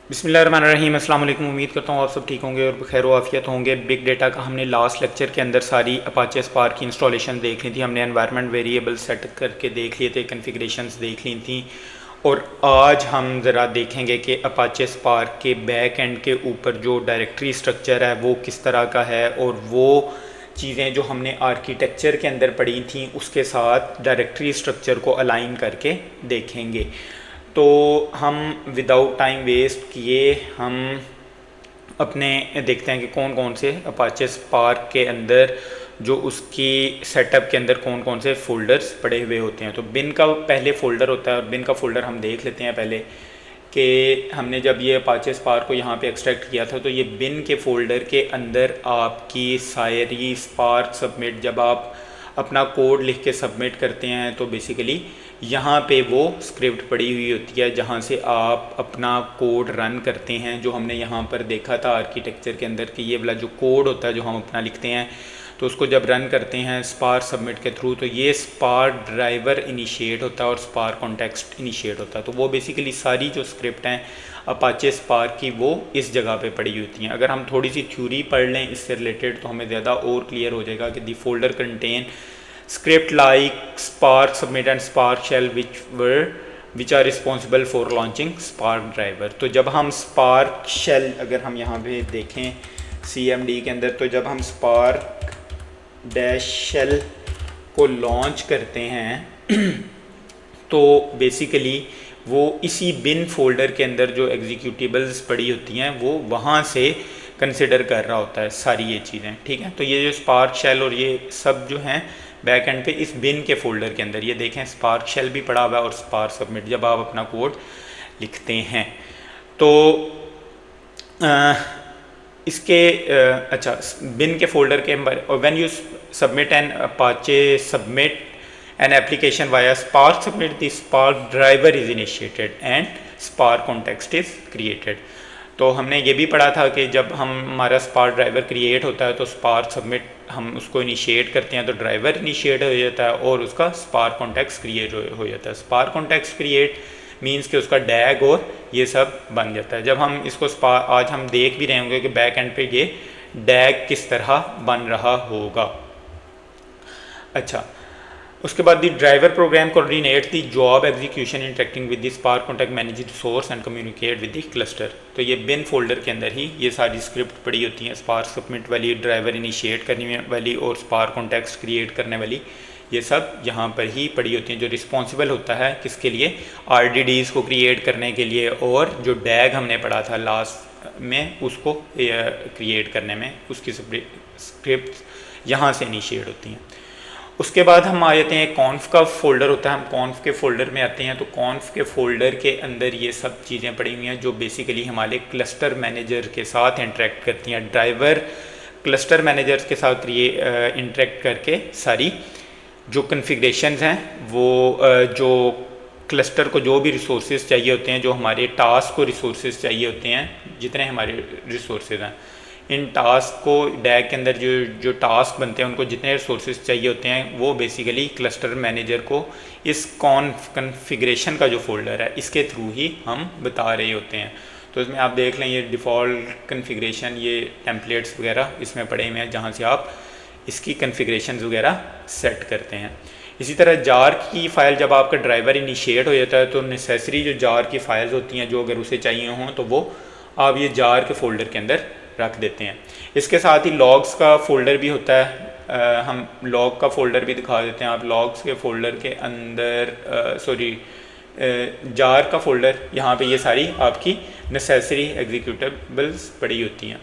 बिस्मिल्लाहिर्रहमानिर्रहीम। अस्सलाम वालेकुम। उम्मीद करता हूँ आप सब ठीक होंगे और खैर आफियत होंगे। बिग डेटा का हमने लास्ट लेक्चर के अंदर सारी अपाचे स्पार्क की इंस्टॉलेशन देख ली थी, हमने एनवायरनमेंट वेरिएबल सेट करके देख लिए थे, कन्फिग्रेशंस देख ली थी। और आज हम ज़रा देखेंगे कि अपाचे स्पार्क के बैक एंड के ऊपर जो डायरेक्टरी स्ट्रक्चर है वो किस तरह का है, और वो चीज़ें जो हमने आर्किटेक्चर के अंदर पढ़ी थी उसके साथ डायरेक्टरी स्ट्रक्चर को अलाइन करके देखेंगे। तो हम विदाउट टाइम वेस्ट किए हम अपने देखते हैं कि कौन कौन से अपाचे स्पार्क के अंदर जो उसकी सेटअप के अंदर कौन कौन से फ़ोल्डर्स पड़े हुए होते हैं। तो बिन का पहले फ़ोल्डर होता है, और बिन का फ़ोल्डर हम देख लेते हैं पहले कि हमने जब ये अपाचे स्पार्क को यहाँ पे एक्सट्रैक्ट किया था तो ये बिन के फ़ोल्डर के अंदर आपकी सारी स्पार्क सबमिट, जब आप अपना कोड लिख के सबमिट करते हैं तो बेसिकली यहाँ पे वो स्क्रिप्ट पड़ी हुई होती है जहाँ से आप अपना कोड रन करते हैं। जो हमने यहाँ पर देखा था आर्किटेक्चर के अंदर कि ये वाला जो कोड होता है जो हम अपना लिखते हैं तो उसको जब रन करते हैं स्पार्क सबमिट के थ्रू, तो ये स्पार्क ड्राइवर इनिशिएट होता है और स्पार्क कॉन्टेक्स्ट इनिशिएट होता है। तो वो बेसिकली सारी जो स्क्रिप्ट हैं अपाचे स्पार्क की वो इस जगह पे पड़ी होती हैं। अगर हम थोड़ी सी थ्योरी पढ़ लें इससे रिलेटेड तो हमें ज़्यादा और क्लियर हो जाएगा कि the folder contain script like spark submit and spark shell which are responsible for launching spark driver। तो जब हम spark shell अगर हम यहाँ पे देखें cmd के अंदर, तो जब हम spark dash shell को लॉन्च करते हैं तो बेसिकली वो इसी बिन फोल्डर के अंदर जो एग्जीक्यूटिबल्स पड़ी होती हैं वो वहाँ से कंसिडर कर रहा होता है सारी ये चीज़ें। ठीक है, तो ये जो स्पार्क शेल और ये सब जो हैं बैक एंड पे इस बिन के फोल्डर के अंदर, ये देखें स्पार्क शेल भी पड़ा हुआ है और स्पार्क सबमिट जब आप अपना कोड लिखते हैं तो इसके अच्छा बिन के फोल्डर के when you submit an Apache submit an application via spark submit, the spark driver is initiated and spark context is created। तो हमने ये भी पढ़ा था कि जब हमारा स्पार्क ड्राइवर क्रिएट होता है तो स्पार्क सबमिट हम उसको इनिशिएट करते हैं तो ड्राइवर इनिशिएट हो जाता है और उसका स्पार्क कॉन्टेक्स्ट क्रिएट हो जाता है। स्पार्क कॉन्टेक्स्ट क्रिएट मीन्स कि उसका डैग और ये सब बन जाता है। जब हम इसको आज हम देख भी रहे होंगे कि बैक एंड पे ये डैग किस तरह बन रहा होगा। अच्छा, उसके बाद the driver program coordinate the job execution interacting with the Spark contact manage the source and communicate with the cluster. तो ये बिन फोल्डर के अंदर ही ये सारी स्क्रिप्ट पड़ी होती हैं, स्पार्क सबमिट वाली, ड्राइवर इनिशिएट करने वाली और स्पार्क कॉन्टैक्ट्स क्रिएट करने वाली, ये सब यहाँ पर ही पड़ी होती हैं। जो रिस्पॉन्सिबल होता है किसके लिए, RDDs को क्रिएट करने के लिए, और जो डैग हमने पढ़ा था लास्ट में उसको क्रिएट करने में, उसकी स्क्रिप्ट यहाँ से इनिशिएट होती हैं। उसके बाद हम आ जाते हैं कॉन्फ का फोल्डर होता है, हम कॉन्फ के फोल्डर में आते हैं। तो कॉन्फ के फोल्डर के अंदर ये सब चीज़ें पड़ी हुई हैं जो बेसिकली हमारे क्लस्टर मैनेजर के साथ इंटरेक्ट करती हैं। ड्राइवर क्लस्टर मैनेजर्स के साथ इंटरेक्ट करके सारी जो कन्फिग्रेशंस हैं वो जो क्लस्टर को जो भी रिसोर्सेज चाहिए होते हैं, जो हमारे टास्क को रिसोर्सेज चाहिए होते हैं, जितने हमारे रिसोर्सेज हैं, इन टास्क को डैग के अंदर जो टास्क बनते हैं उनको जितने रिसोर्सेज चाहिए होते हैं वो बेसिकली क्लस्टर मैनेजर को इस कॉन्फ़िगरेशन का जो फोल्डर है इसके थ्रू ही हम बता रहे होते हैं। तो इसमें आप देख लें ये डिफ़ॉल्ट कन्फिग्रेशन, ये टेम्पलेट्स वगैरह इसमें पड़े हुए हैं जहाँ से आप इसकी कन्फिग्रेशन वगैरह सेट करते हैं। इसी तरह जार की फ़ाइल जब आपका ड्राइवर इनिशिएट हो जाता है तो नेसेसरी जो जार की फ़ाइल्स होती हैं जो अगर उसे चाहिए हों तो वो आप ये जार के फोल्डर के अंदर रख देते हैं। इसके साथ ही लॉग्स का फ़ोल्डर भी होता है, हम लॉग का फ़ोल्डर भी दिखा देते हैं। आप लॉग्स के फ़ोल्डर के अंदर जार का फ़ोल्डर, यहाँ पे ये सारी आपकी नेसेसरी एग्जीक्यूटेबल्स पड़ी होती हैं।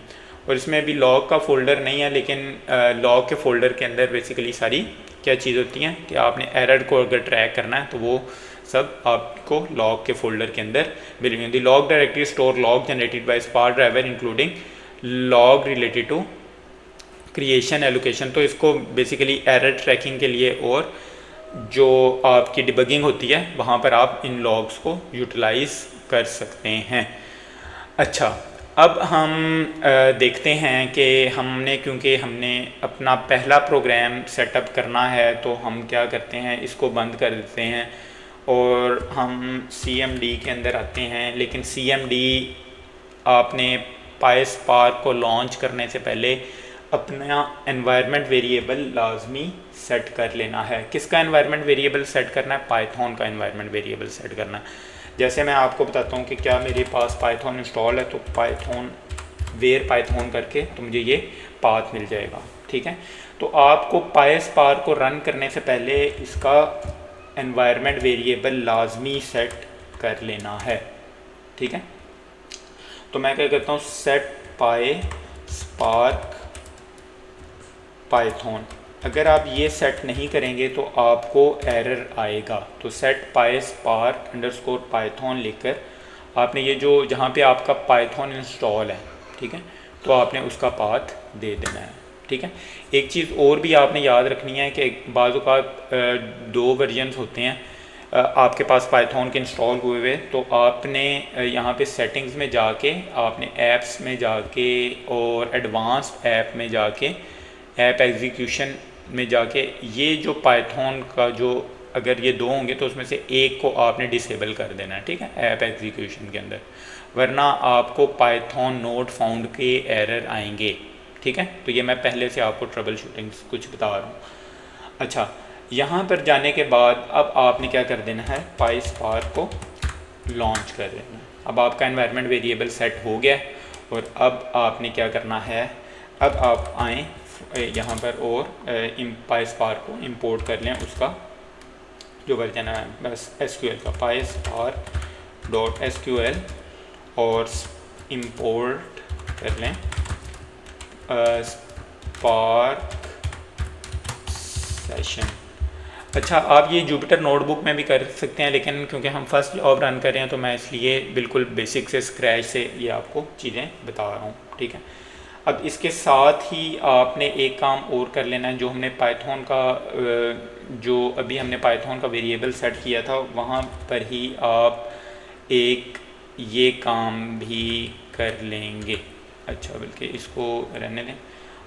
और इसमें भी लॉग का फ़ोल्डर नहीं है, लेकिन लॉग के फ़ोल्डर के अंदर बेसिकली सारी क्या चीज़ होती हैं कि आपने एरर को अगर ट्रैक करना है तो वो सब आपको लॉग के फ़ोल्डर के अंदर मिल गई। The log directory store log generated by Spark driver including log related to creation allocation. तो इसको बेसिकली एरर ट्रैकिंग के लिए और जो आपकी डिबगिंग होती है वहाँ पर आप इन लॉग्स को यूटिलाइज़ कर सकते हैं। अच्छा, अब हम देखते हैं कि क्योंकि हमने अपना पहला प्रोग्राम सेटअप करना है तो हम क्या करते हैं, इसको बंद कर देते हैं और हम CMD के अंदर आते हैं। लेकिन CMD आपने पायस्पार्क को लॉन्च करने से पहले अपना एनवायरनमेंट वेरिएबल लाजमी सेट कर लेना है। किसका एनवायरनमेंट वेरिएबल सेट करना है? पाइथन का एनवायरनमेंट वेरिएबल सेट करना है। जैसे मैं आपको बताता हूँ कि क्या मेरे पास पाइथन इंस्टॉल है, तो पाइथन वेयर पाइथन करके तो मुझे ये पाथ मिल जाएगा। ठीक है, तो आपको पायस्पार्क को रन करने से पहले इसका एनवायरनमेंट वेरिएबल लाजमी सेट कर लेना है। ठीक है, तो मैं क्या करता हूँ, सेट पायस्पार्क पाइथन। अगर आप ये सेट नहीं करेंगे तो आपको एरर आएगा। तो सेट पायस्पार्क अंडरस्कोर पाइथन लिखकर आपने ये जो जहाँ पे आपका पाइथन इंस्टॉल है, ठीक है, तो आपने उसका पाथ दे देना है। ठीक है, एक चीज़ और भी आपने याद रखनी है कि बाज़ औक़ात दो वर्जन्स होते हैं आपके पास पाइथन के इंस्टॉल हुए हुए, तो आपने यहाँ पे सेटिंग्स में जाके, आपने ऐप्स में जाके और एडवांस्ड ऐप में जाके, ऐप एग्जीक्यूशन में जाके, ये जो पाइथन का जो अगर ये दो होंगे तो उसमें से एक को आपने डिसेबल कर देना है। ठीक है, ऐप एग्जीक्यूशन के अंदर, वरना आपको पाइथन नोट फाउंड के एरर आएंगे। ठीक है, तो ये मैं पहले से आपको ट्रबल शूटिंग्स कुछ बता रहा हूँ। अच्छा, यहाँ पर जाने के बाद अब आपने क्या कर देना है, पायस्पार्क को लॉन्च कर देना है। अब आपका एनवायरनमेंट वेरिएबल सेट हो गया और अब आपने क्या करना है, अब आप आएँ यहाँ पर और पायस्पार्क को इंपोर्ट कर लें, उसका जो वर्जन है बस एसक्यूएल का pyspark.sql और इंपोर्ट कर लें स्पार्क सेशन। अच्छा, आप ये जुपिटर नोटबुक में भी कर सकते हैं, लेकिन क्योंकि हम फर्स्ट जॉब रन कर रहे हैं तो मैं इसलिए बिल्कुल बेसिक से स्क्रैच से ये आपको चीज़ें बता रहा हूँ। ठीक है, अब इसके साथ ही आपने एक काम और कर लेना है, जो हमने पाइथन का जो अभी हमने पाइथन का वेरिएबल सेट किया था वहाँ पर ही आप एक ये काम भी कर लेंगे। अच्छा, बल्कि इसको रहने दें,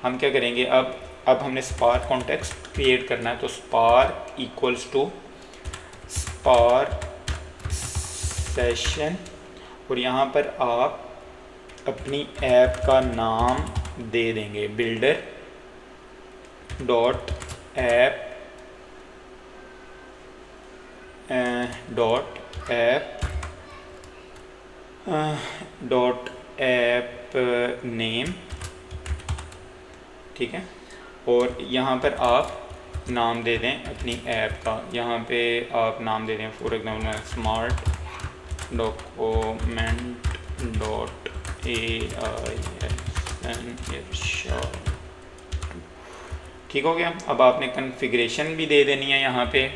हम क्या करेंगे, अब हमने स्पार्क कॉन्टेक्स्ट क्रिएट करना है, तो spark equals to spark session और यहाँ पर आप अपनी ऐप का नाम दे देंगे builder dot app dot app name. ठीक है, और यहाँ पर आप नाम दे दें अपनी ऐप का, यहाँ पे आप नाम दे दें for example smart document dot AISN। ठीक हो गया। अब आपने कॉन्फ़िगरेशन भी दे देनी है यहाँ पे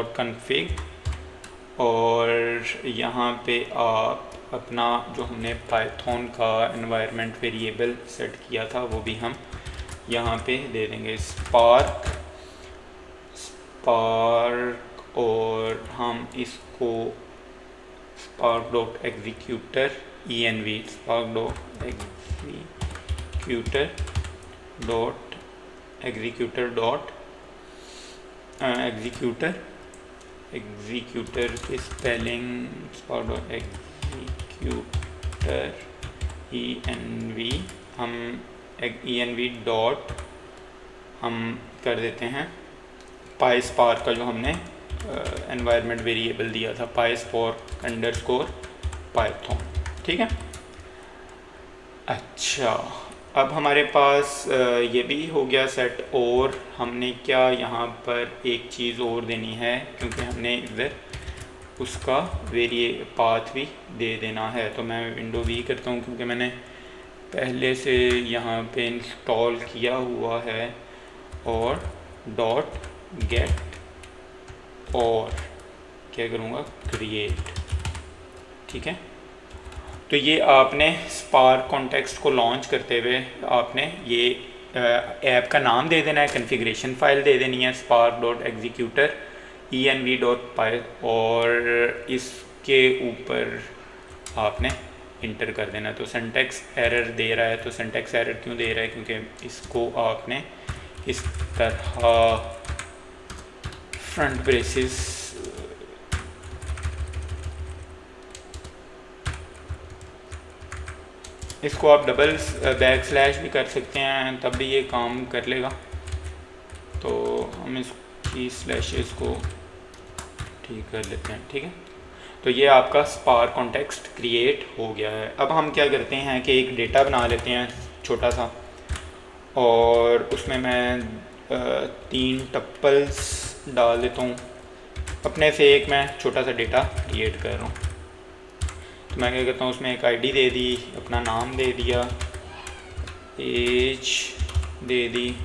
.config और यहाँ पे आप अपना जो हमने पाइथन का एनवायरनमेंट वेरिएबल सेट किया था वो भी हम यहाँ पे दे देंगे स्पार्क और हम इसको spark dot executor env spark dot executor की spelling spark dot executor env, हम env डॉट हम कर देते हैं पायस्पार्क का जो हमने एनवायरनमेंट वेरिएबल दिया था पायस्पार्क अंडरस्कोर पाइथन। ठीक है, अच्छा, अब हमारे पास ये भी हो गया सेट, और हमने क्या यहाँ पर एक चीज़ और देनी है, क्योंकि हमने इधर उसका पाथ भी दे देना है। तो मैं विंडो वी करता हूँ क्योंकि मैंने पहले से यहाँ पे इंस्टॉल किया हुआ है, और डॉट गेट और क्या करूँगा क्रिएट। ठीक है, तो ये आपने स्पार्क कॉन्टेक्स्ट को लॉन्च करते हुए आपने ये ऐप का नाम दे देना है, कॉन्फ़िगरेशन फाइल दे देनी है spark.executor env.py और इसके ऊपर आपने इंटर कर देना। तो सिंटैक्स एरर दे रहा है, तो सिंटैक्स एरर क्यों दे रहा है, क्योंकि इसको आपने इस तरह फ्रंट ब्रेसेस इसको आप डबल बैक स्लैश भी कर सकते हैं, तब भी ये काम कर लेगा। तो हम इसकी स्लैशेस को ठीक कर लेते हैं, ठीक है। तो ये आपका स्पार्क कॉन्टेक्स्ट क्रिएट हो गया है। अब हम क्या करते हैं कि एक डेटा बना लेते हैं छोटा सा, और उसमें मैं 3 टप्पल्स डाल देता हूँ अपने से। एक मैं छोटा सा डेटा क्रिएट कर रहा हूँ, तो मैं क्या करता हूँ, उसमें एक आईडी दे दी, अपना नाम दे दिया, एज दे दी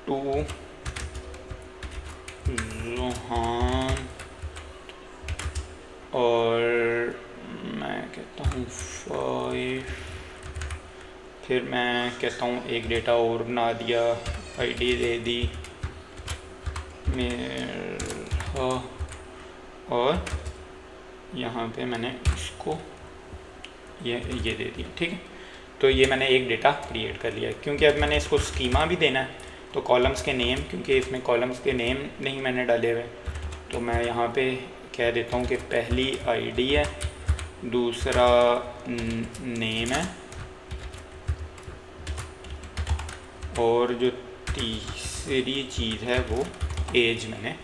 2 रोहान, और मैं कहता हूँ 5, फिर मैं कहता हूँ एक डेटा और बना दिया, आईडी दे दी मेरा, और यहाँ पे मैंने इसको ये दे दिया, ठीक है। तो ये मैंने एक डेटा क्रिएट कर लिया। क्योंकि अब मैंने इसको स्कीमा भी देना है, तो कॉलम्स के नेम, क्योंकि इसमें कॉलम्स के नेम नहीं मैंने डाले हुए, तो मैं यहाँ पे कह देता हूँ कि पहली आईडी है, दूसरा नेम है, और जो तीसरी चीज़ है वो एज मैंने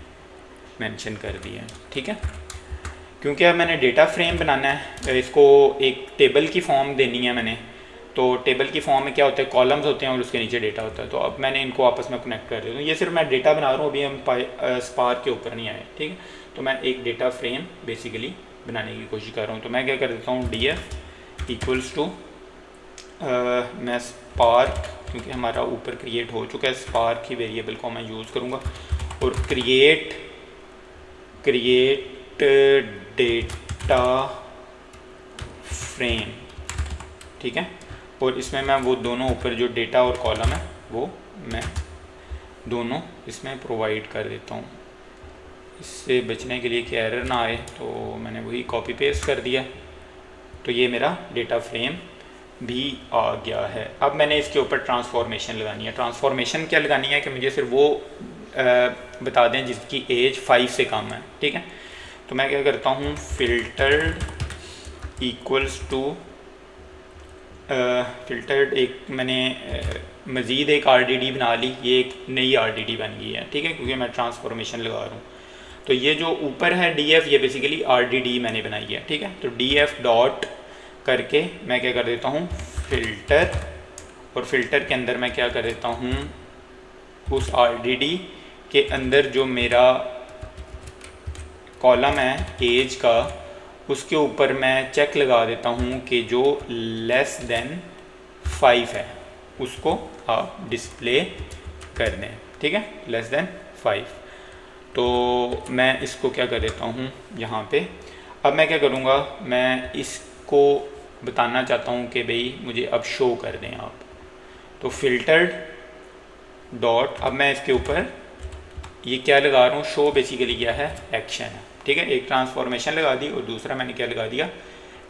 मेंशन कर दी है, ठीक है। क्योंकि अब मैंने डेटा फ्रेम बनाना है, इसको एक टेबल की फॉर्म देनी है मैंने। तो टेबल की फॉर्म में क्या होता है, कॉलम्स होते हैं और उसके नीचे डेटा होता है। तो अब मैंने इनको आपस में कनेक्ट कर दिया। तो ये सिर्फ मैं डेटा बना रहा हूँ, अभी हम स्पार्क के ऊपर नहीं आए, ठीक है। तो मैं एक डेटा फ्रेम बेसिकली बनाने की कोशिश कर रहा हूँ। तो मैं क्या कर देता हूँ, df इक्वल्स टू, मैं स्पार्क, क्योंकि हमारा ऊपर क्रिएट हो चुका है, स्पार्क की वेरिएबल को मैं यूज़ करूँगा, और क्रिएट डेटा फ्रेम, ठीक है। और इसमें मैं वो दोनों ऊपर जो डेटा और कॉलम है वो मैं दोनों इसमें प्रोवाइड कर देता हूँ, इससे बचने के लिए कि एरर ना आए। तो मैंने वही कॉपी पेस्ट कर दिया। तो ये मेरा डेटा फ्रेम भी आ गया है। अब मैंने इसके ऊपर ट्रांसफॉर्मेशन लगानी है। ट्रांसफॉर्मेशन क्या लगानी है कि मुझे सिर्फ वो बता दें जिसकी एज 5 से कम है, ठीक है। तो मैं क्या करता हूँ, फिल्टर्ड इक्वल्स टू, फिल्टर्ड एक मैंने मज़ीद एक RDD बना ली, ये एक नई RDD बन गई है, ठीक है, क्योंकि मैं ट्रांसफॉर्मेशन लगा रहा हूँ। तो ये जो ऊपर है df, ये बेसिकली RDD मैंने बनाई है, ठीक है। तो df डॉट करके मैं क्या कर देता हूँ, फिल्टर, और फिल्टर के अंदर मैं क्या कर देता हूँ, उस RDD के अंदर जो मेरा कॉलम है एज का, उसके ऊपर मैं चेक लगा देता हूँ कि जो लेस देन 5 है उसको आप डिस्प्ले कर दें, ठीक है, लेस देन 5। तो मैं इसको क्या कर देता हूँ यहाँ पे। अब मैं क्या करूँगा, मैं इसको बताना चाहता हूँ कि भाई मुझे अब शो कर दें आप। तो फिल्टर्ड डॉट, अब मैं इसके ऊपर ये क्या लगा रहा हूँ, शो बेसिकली क्या है, एक्शन है, ठीक है। एक ट्रांसफॉर्मेशन लगा दी और दूसरा मैंने क्या लगा दिया,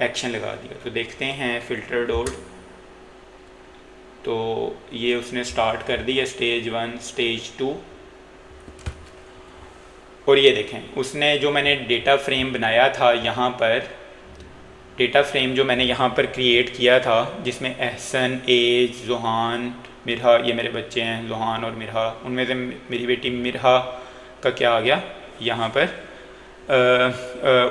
एक्शन लगा दिया। तो देखते हैं फिल्टर डॉट, तो ये उसने स्टार्ट कर दी है स्टेज 1, स्टेज 2, और ये देखें उसने जो मैंने डेटा फ्रेम बनाया था यहाँ पर, डेटा फ्रेम जो मैंने यहाँ पर क्रिएट किया था जिसमें एहसन, एज, जुहान, मिरहा, ये मेरे बच्चे हैं जुहान और मिरहा, उनमें से मेरी बेटी मिरहा का क्या आ गया यहाँ पर,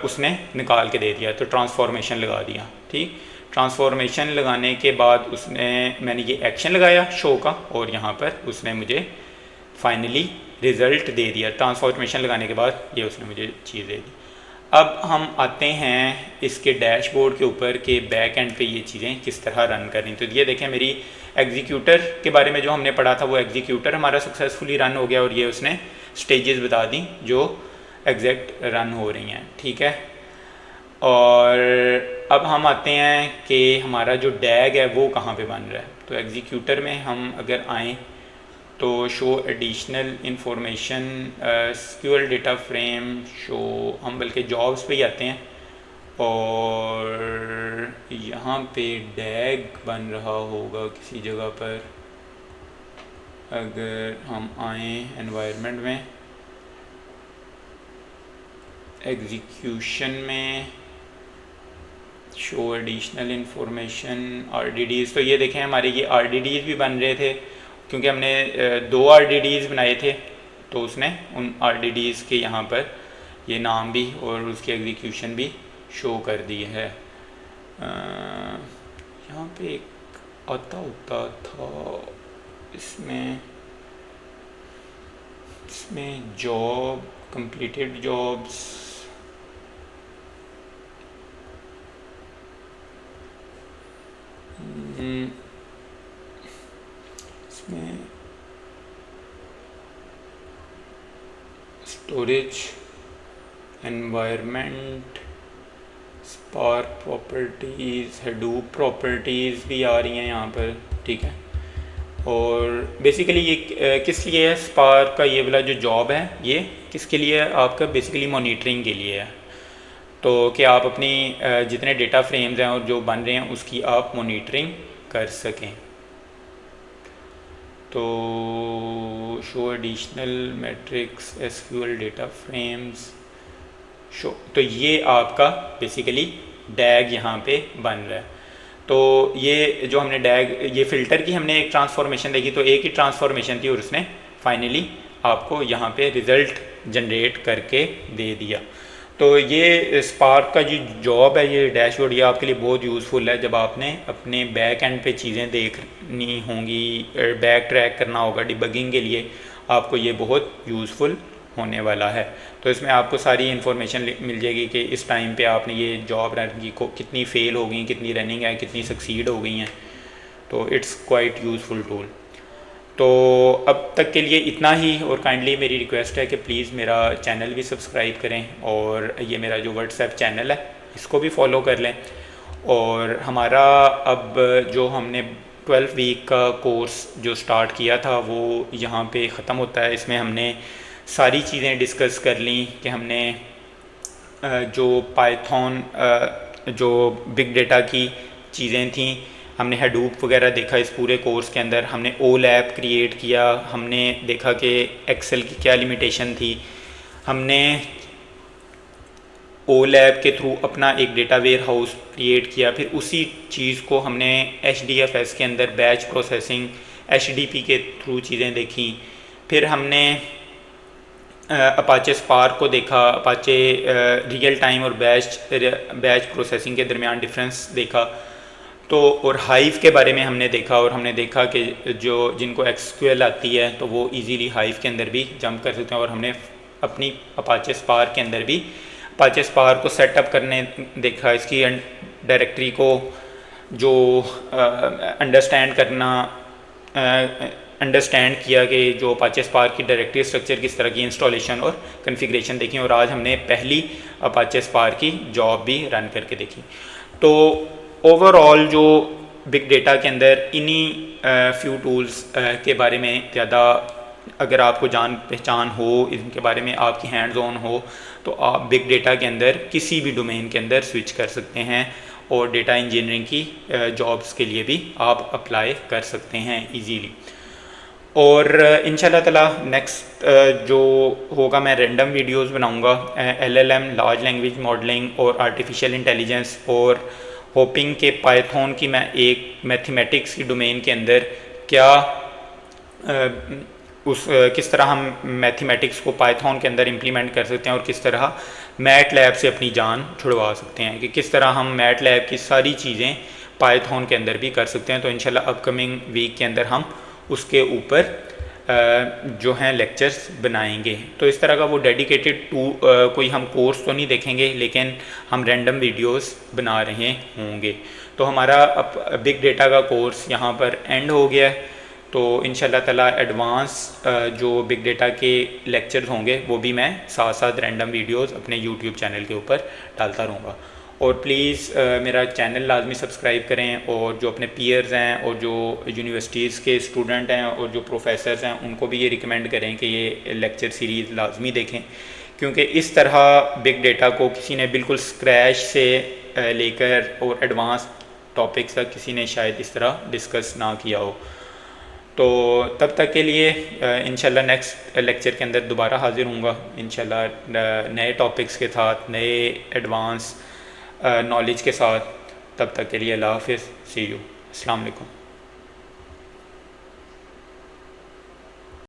उसने निकाल के दे दिया। तो ट्रांसफॉर्मेशन लगा दिया, ठीक। ट्रांसफॉर्मेशन लगाने के बाद उसने, मैंने ये एक्शन लगाया शो का, और यहाँ पर उसने मुझे फाइनली रिज़ल्ट दे दिया। ट्रांसफॉर्मेशन लगाने के बाद ये उसने मुझे चीज़ दे दी। अब हम आते हैं इसके डैशबोर्ड के ऊपर कि बैक एंड पे ये चीज़ें किस तरह रन करनी। तो ये देखें मेरी एग्जीक्यूटर के बारे में जो हमने पढ़ा था, वो एग्जीक्यूटर हमारा सक्सेसफुली रन हो गया, और ये उसने स्टेजेस बता दी जो एग्जैक्ट रन हो रही हैं, ठीक है। और अब हम आते हैं कि हमारा जो डैग है वो कहाँ पे बन रहा है। तो एग्जीक्यूटर में हम अगर आएँ तो show additional information, SQL data frame show, हम बल्कि जॉब्स पे ही आते हैं, और यहाँ पे डैग बन रहा होगा किसी जगह पर। अगर हम आएँ एनवायरनमेंट में, एग्जीक्यूशन में शो एडिशनल इंफॉर्मेशन RDDs। तो ये देखें हमारे ये RDDs भी बन रहे थे, क्योंकि हमने 2 RDDs बनाए थे, तो उसने उन RDDs के यहाँ पर ये नाम भी और उसकी एग्जीक्यूशन भी शो कर दी है। यहाँ पे एक आता होता था इसमें जॉब कंप्लीटेड जॉब्स, इसमें storage environment spark properties Hadoop properties भी आ रही हैं यहाँ पर, ठीक है। और बेसिकली ये किस लिए है स्पार्क का ये वाला जो जॉब है, ये किसके लिए है आपका, बेसिकली मॉनिटरिंग के लिए है। तो कि आप अपनी जितने डेटा फ्रेम्स हैं और जो बन रहे हैं उसकी आप मॉनिटरिंग कर सकें। तो show additional matrix SQL data frames show, तो ये आपका बेसिकली डैग यहाँ पे बन रहा है। तो ये जो हमने डैग, ये फ़िल्टर की हमने एक ट्रांसफॉर्मेशन देखी, तो एक ही ट्रांसफॉर्मेशन थी और उसने फाइनली आपको यहाँ पे रिज़ल्ट जनरेट करके दे दिया। तो ये स्पार्क का जो जॉब है, ये डैशबोर्ड, ये आपके लिए बहुत यूज़फुल है जब आपने अपने बैक एंड पे चीज़ें देखनी होंगी, बैक ट्रैक करना होगा डिबगिंग के लिए, आपको ये बहुत यूज़फुल होने वाला है। तो इसमें आपको सारी इन्फॉर्मेशन मिल जाएगी कि इस टाइम पे आपने ये जॉब रन की, कितनी फ़ेल हो गई, कितनी रनिंग है, कितनी सक्सीड हो गई हैं। तो इट्स क्वाइट यूज़फुल टूल। तो अब तक के लिए इतना ही, और काइंडली मेरी रिक्वेस्ट है कि प्लीज़ मेरा चैनल भी सब्सक्राइब करें और ये मेरा जो व्हाट्सएप चैनल है इसको भी फॉलो कर लें। और हमारा अब जो हमने 12 वीक का कोर्स जो स्टार्ट किया था वो यहाँ पे ख़त्म होता है। इसमें हमने सारी चीज़ें डिस्कस कर ली कि हमने जो पाइथन जो बिग डेटा की चीज़ें थी, हमने हडूप वगैरह देखा इस पूरे कोर्स के अंदर, हमने OLAP क्रिएट किया, हमने देखा कि एक्सेल की क्या लिमिटेशन थी, हमने OLAP के थ्रू अपना एक डेटा वेयर हाउस क्रिएट किया, फिर उसी चीज़ को हमने HDFS के अंदर बैच प्रोसेसिंग HDP के थ्रू चीज़ें देखी, फिर हमने अपाचे स्पार्क को देखा, अपाचे रियल टाइम और बैच प्रोसेसिंग के दरमियान डिफरेंस देखा। तो और हाइव के बारे में हमने देखा, और हमने देखा कि जो जिनको SQL आती है तो वो इजीली हाइव के अंदर भी जंप कर सकते हैं। और हमने अपनी अपाचे स्पार्क के अंदर भी अपाचे स्पार्क को सेटअप करने देखा, इसकी डायरेक्टरी को जो अंडरस्टैंड करना अंडरस्टैंड किया कि जो अपाचे स्पार्क की डायरेक्टरी स्ट्रक्चर किस तरह की इंस्टॉलेशन और कॉन्फ़िगरेशन देखी। और आज हमने पहली अपाचे स्पार्क की जॉब भी रन करके देखी। तो ओवरऑल जो बिग डेटा के अंदर इन्हीं फ्यू टूल्स के बारे में ज़्यादा अगर आपको जान पहचान हो, इनके बारे में आपकी हैंड्स ऑन हो, तो आप बिग डेटा के अंदर किसी भी डोमेन के अंदर स्विच कर सकते हैं और डेटा इंजीनियरिंग की जॉब्स के लिए भी आप अप्लाई कर सकते हैं इजीली। और इंशाल्लाह ताला नेक्स्ट जो होगा मैं रैंडम वीडियोस बनाऊंगा LLM लार्ज लैंग्वेज मॉडलिंग और आर्टिफिशियल इंटेलिजेंस, और होपिंग के पाइथन की मैं एक मैथमेटिक्स की डोमेन के अंदर क्या किस तरह हम मैथमेटिक्स को पाइथन के अंदर इम्प्लीमेंट कर सकते हैं और किस तरह मैट लैब से अपनी जान छुड़वा सकते हैं, कि किस तरह हम मैट लैब की सारी चीज़ें पाइथन के अंदर भी कर सकते हैं। तो इंशाल्लाह अपकमिंग वीक के अंदर हम उसके ऊपर जो हैं लेक्चर्स बनाएंगे। तो इस तरह का वो डेडिकेटेड कोई हम कोर्स तो नहीं देखेंगे, लेकिन हम रैंडम वीडियोस बना रहे होंगे। तो हमारा बिग डेटा का कोर्स यहाँ पर एंड हो गया है। तो इंशाल्लाह ताला एडवांस जो बिग डेटा के लेक्चर्स होंगे वो भी मैं साथ साथ रैंडम वीडियोस अपने यूट्यूब चैनल के ऊपर डालता रहूँगा। और प्लीज़ मेरा चैनल लाजमी सब्सक्राइब करें, और जो अपने पीयर्स हैं और जो यूनिवर्सिटीज़ के स्टूडेंट हैं और जो प्रोफेसर्स हैं उनको भी ये रिकमेंड करें कि ये लेक्चर सीरीज़ लाजमी देखें, क्योंकि इस तरह बिग डेटा को किसी ने बिल्कुल स्क्रैच से लेकर और एडवांस टॉपिक्स तक किसी ने शायद इस तरह डिस्कस ना किया हो। तो तब तक के लिए इंशाल्लाह नेक्स्ट लेक्चर के अंदर दोबारा हाज़िर होऊंगा इंशाल्लाह नए टॉपिक्स के साथ, नए एडवांस नॉलेज के साथ। तब तक के लिए अल्लाह हाफिज़, सी यू, अस्सलाम वालेकुम।